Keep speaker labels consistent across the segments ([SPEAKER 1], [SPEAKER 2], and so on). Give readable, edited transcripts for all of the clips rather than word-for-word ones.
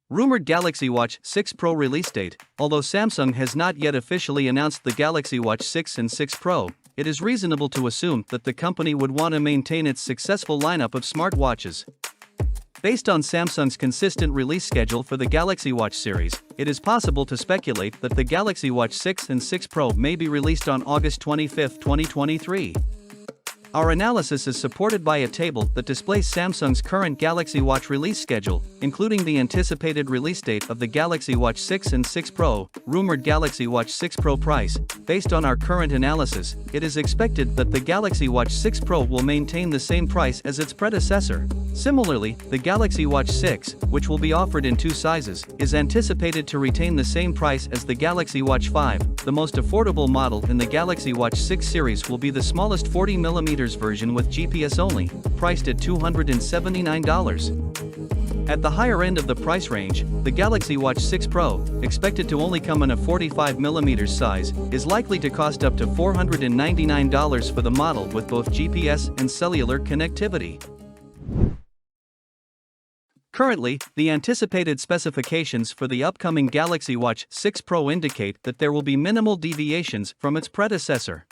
[SPEAKER 1] Rumored Galaxy Watch 6 Pro release date. Although Samsung has not yet officially announced the Galaxy Watch 6 and 6 Pro, it is reasonable to assume that the company would want to maintain its successful lineup of smartwatches. Based on Samsung's consistent release schedule for the Galaxy Watch series, it is possible to speculate that the Galaxy Watch 6 and 6 Pro may be released on August 25, 2023. Our analysis is supported by a table that displays Samsung's current Galaxy Watch release schedule, including the anticipated release date of the Galaxy Watch 6 and 6 Pro, rumored Galaxy Watch 6 Pro price. Based on our current analysis, it is expected that the Galaxy Watch 6 Pro will maintain the same price as its predecessor. Similarly, the Galaxy Watch 6, which will be offered in two sizes, is anticipated to retain the same price as the Galaxy Watch 5. The most affordable model in the Galaxy Watch 6 series will be the smallest 40mm version with GPS only, priced at $279. At the higher end of the price range, the Galaxy Watch 6 Pro, expected to only come in a 45mm size, is likely to cost up to $499 for the model with both GPS and cellular connectivity. Currently, the anticipated specifications for the upcoming Galaxy Watch 6 Pro indicate that there will be minimal deviations from its predecessor.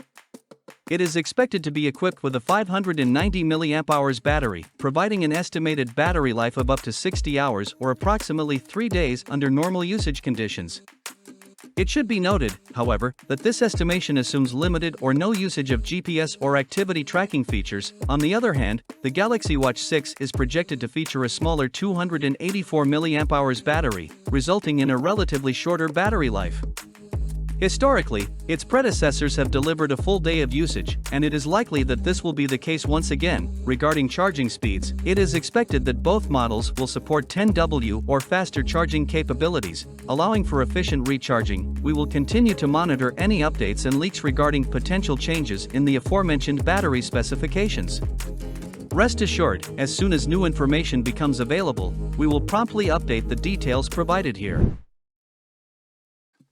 [SPEAKER 1] It is expected to be equipped with a 590 mAh battery, providing an estimated battery life of up to 60 hours or approximately 3 days under normal usage conditions. It should be noted, however, that this estimation assumes limited or no usage of GPS or activity tracking features. On the other hand, the Galaxy Watch 6 is projected to feature a smaller 284 mAh battery, resulting in a relatively shorter battery life. Historically, its predecessors have delivered a full day of usage, and it is likely that this will be the case once again. Regarding charging speeds, it is expected that both models will support 10W or faster charging capabilities, allowing for efficient recharging. We will continue to monitor any updates and leaks regarding potential changes in the aforementioned battery specifications. Rest assured, as soon as new information becomes available, we will promptly update the details provided here.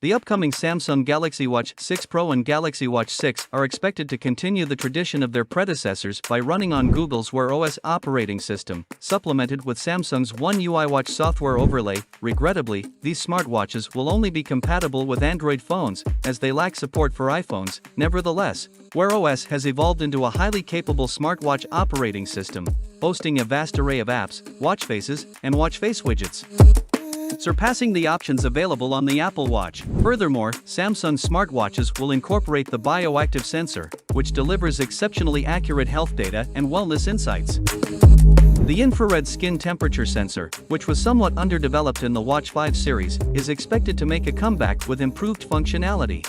[SPEAKER 1] The upcoming Samsung Galaxy Watch 6 Pro and Galaxy Watch 6 are expected to continue the tradition of their predecessors by running on Google's Wear OS operating system, supplemented with Samsung's One UI Watch software overlay. Regrettably, these smartwatches will only be compatible with Android phones, as they lack support for iPhones. Nevertheless, Wear OS has evolved into a highly capable smartwatch operating system, boasting a vast array of apps, watch faces, and watch face widgets, surpassing the options available on the Apple Watch. Furthermore, Samsung smartwatches will incorporate the BioActive sensor, which delivers exceptionally accurate health data and wellness insights. The infrared skin temperature sensor, which was somewhat underdeveloped in the Watch 5 series, is expected to make a comeback with improved functionality.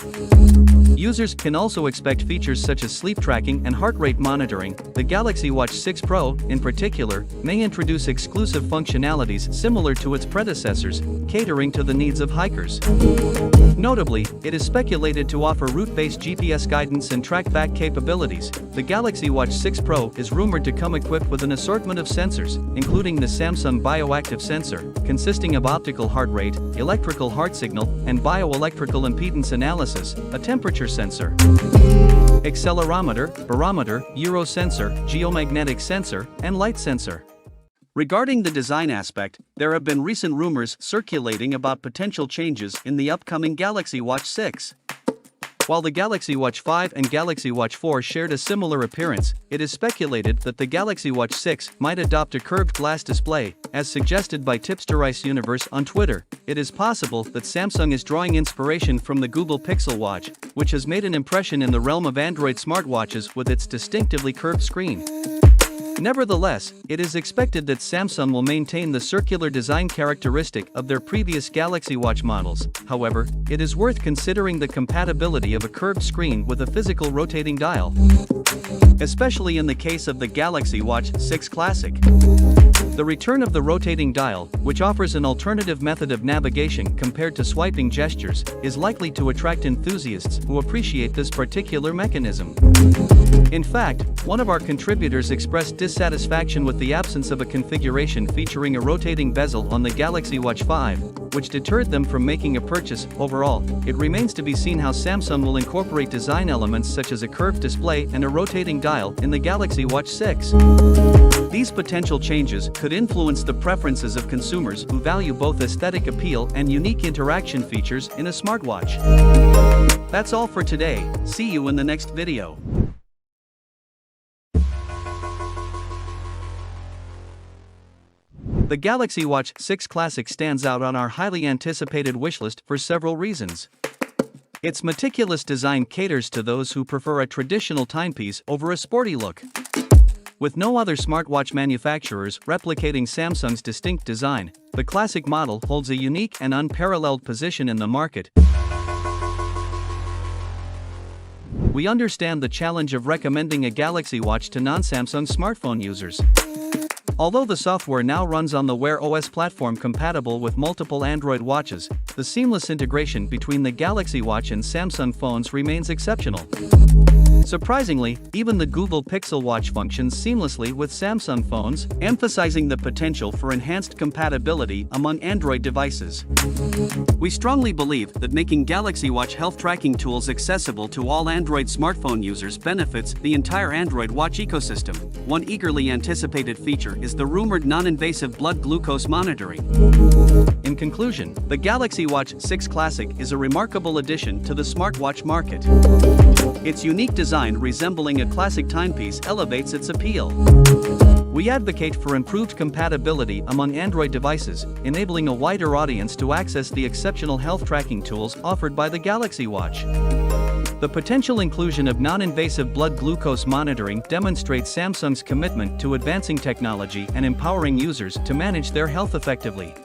[SPEAKER 1] Users can also expect features such as sleep tracking and heart rate monitoring. The Galaxy Watch 6 Pro, in particular, may introduce exclusive functionalities similar to its predecessors, catering to the needs of hikers. Notably, it is speculated to offer route-based GPS guidance and TrackBack capabilities. The Galaxy Watch 6 Pro is rumored to come equipped with an assortment of sensors, including the Samsung BioActive sensor, consisting of optical heart rate, electrical heart signal, and bioelectrical impedance analysis, a temperature sensor, accelerometer, barometer, gyro sensor, geomagnetic sensor, and light sensor. Regarding the design aspect, there have been recent rumors circulating about potential changes in the upcoming Galaxy Watch 6. While the Galaxy Watch 5 and Galaxy Watch 4 shared a similar appearance, it is speculated that the Galaxy Watch 6 might adopt a curved glass display, as suggested by Tipsterice Universe on Twitter. It is possible that Samsung is drawing inspiration from the Google Pixel Watch, which has made an impression in the realm of Android smartwatches with its distinctively curved screen. Nevertheless, it is expected that Samsung will maintain the circular design characteristic of their previous Galaxy Watch models. However, it is worth considering the compatibility of a curved screen with a physical rotating dial, especially in the case of the Galaxy Watch 6 Classic. The return of the rotating dial, which offers an alternative method of navigation compared to swiping gestures, is likely to attract enthusiasts who appreciate this particular mechanism. In fact, one of our contributors expressed dissatisfaction with the absence of a configuration featuring a rotating bezel on the Galaxy Watch 5, which deterred them from making a purchase. Overall, it remains to be seen how Samsung will incorporate design elements such as a curved display and a rotating dial in the Galaxy Watch 6. These potential changes could influence the preferences of consumers who value both aesthetic appeal and unique interaction features in a smartwatch. That's all for today. See you in the next video. The Galaxy Watch 6 Classic stands out on our highly anticipated wishlist for several reasons. Its meticulous design caters to those who prefer a traditional timepiece over a sporty look. With no other smartwatch manufacturers replicating Samsung's distinct design, the Classic model holds a unique and unparalleled position in the market. We understand the challenge of recommending a Galaxy Watch to non-Samsung smartphone users. Although the software now runs on the Wear OS platform compatible with multiple Android watches, the seamless integration between the Galaxy Watch and Samsung phones remains exceptional. Surprisingly, even the Google Pixel Watch functions seamlessly with Samsung phones, emphasizing the potential for enhanced compatibility among Android devices. We strongly believe that making Galaxy Watch health tracking tools accessible to all Android smartphone users benefits the entire Android Watch ecosystem. One eagerly anticipated feature is the rumored non-invasive blood glucose monitoring. In conclusion, the Galaxy Watch 6 Classic is a remarkable addition to the smartwatch market. Its unique design resembling a classic timepiece elevates its appeal. We advocate for improved compatibility among Android devices, enabling a wider audience to access the exceptional health tracking tools offered by the Galaxy Watch. The potential inclusion of non-invasive blood glucose monitoring demonstrates Samsung's commitment to advancing technology and empowering users to manage their health effectively.